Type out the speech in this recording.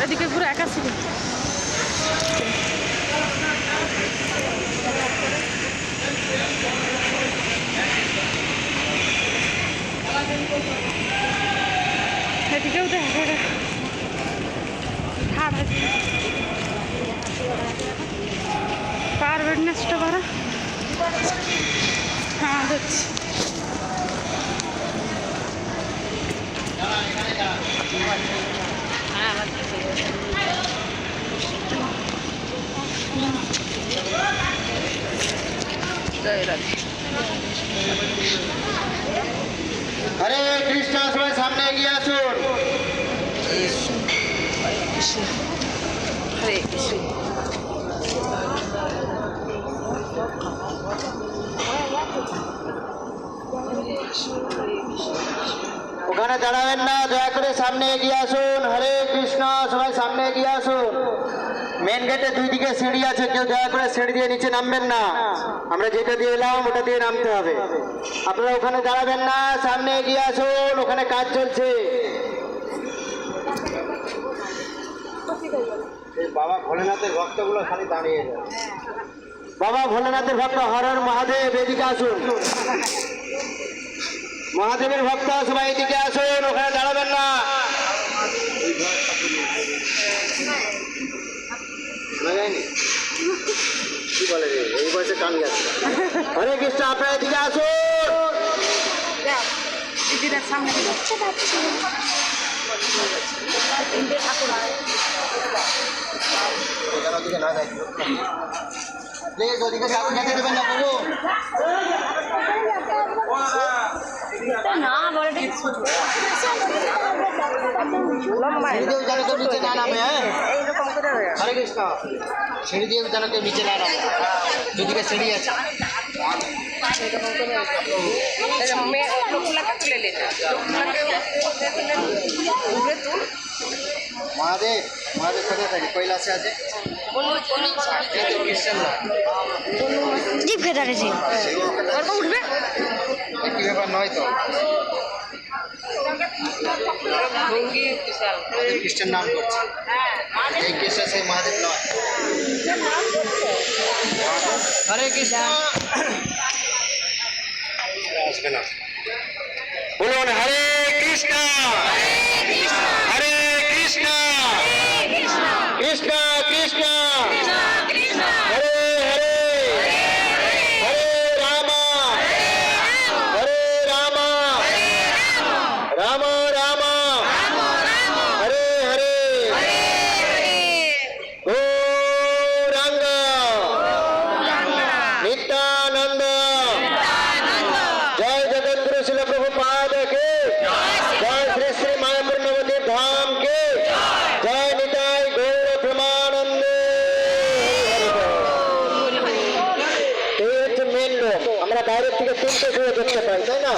এদিকে পুরো একা ছিল। এদিকেও তো একা ঠাড় আছে, পারবেন না সেটা করা। হ্যাঁ দেখছি। হরে কৃষ্ণ, সবাই সামনে এগিয়ে আসুন। হরে কৃষ্ণ। ওখানে দাঁড়াবেন না, দয়া করে সামনে এগিয়ে আসুন। হরে কৃষ্ণ, সবাই সামনে এগিয়ে আসুন। মেন গেটে দুই দিকে সিঁড়ি আছে, কেউ দয়া করে সিঁড়ি দিয়ে নিচে নামবেন না। আমরা যেটা দিয়ে এলাম ওটা দিয়ে নামতে হবে। আপনারা ওখানে দাঁড়াবেন না, সামনে এগিয়ে আসুন, ওখানে কাজ চলছে। বাবা ভোলেনাথের ভক্তগুলো খালি দাঁড়িয়ে যায়। বাবা ভোলেনাথের ভক্ত হর হর মহাদেব, এদিকে আসুন। মহাদেবের ভক্ত সবাই এদিকে আসুন, ওখানে দাঁড়াবেন না। কি বলে রে, এই বয়সে কান যাচ্ছে। হরে কৃষ্ণ, আপনারা এদিকে আসুন। দিদিদের সামনে ওদিকে না যাই প্লিজ, ওদিকে যেতে দেবেন না প্রভু। সিঁড়ি দিয়েও যেন কেউ নিচে না নামে। হরে কৃষ্ণ, সিঁড়ি দিয়েও যেন কেউ নিচে না নামে, দুদিকে সিঁড়ি আছে। মহাদেব, মহাদেব কোথায় থাকে? কৈলাসে আছে। খ্রিস্টান না, জিপ খেতে গেছি উঠবে একই ব্যাপার নয় তো। খ্রিস্টান নাম করছে, এই খ্রিস্টান সেই মহাদেব নয়। হরে কৃষ্ণ, আসবে না। বলুন হরে কৃষ্ণ, হরে কৃষ্ণ, কৃষ্ণ কৃষ্ণ, হরে হরে, হরে রাম, হরে রাম, রাম রাম, হরে হরে, গৌরাঙ্গ নিত্যানন্দ, জয় জগৎগুরু শিল প্রভুপাদ কে, জয় শ্রী শ্রী মায়াপুর নবদ্বীপ ধাম কে, জয় নিতাই গৌর প্রেমানন্দে। এই হচ্ছে মেন রোড, আমরা বাইরের থেকে তিনটে শুয়ে দেখতে পাই, তাই না?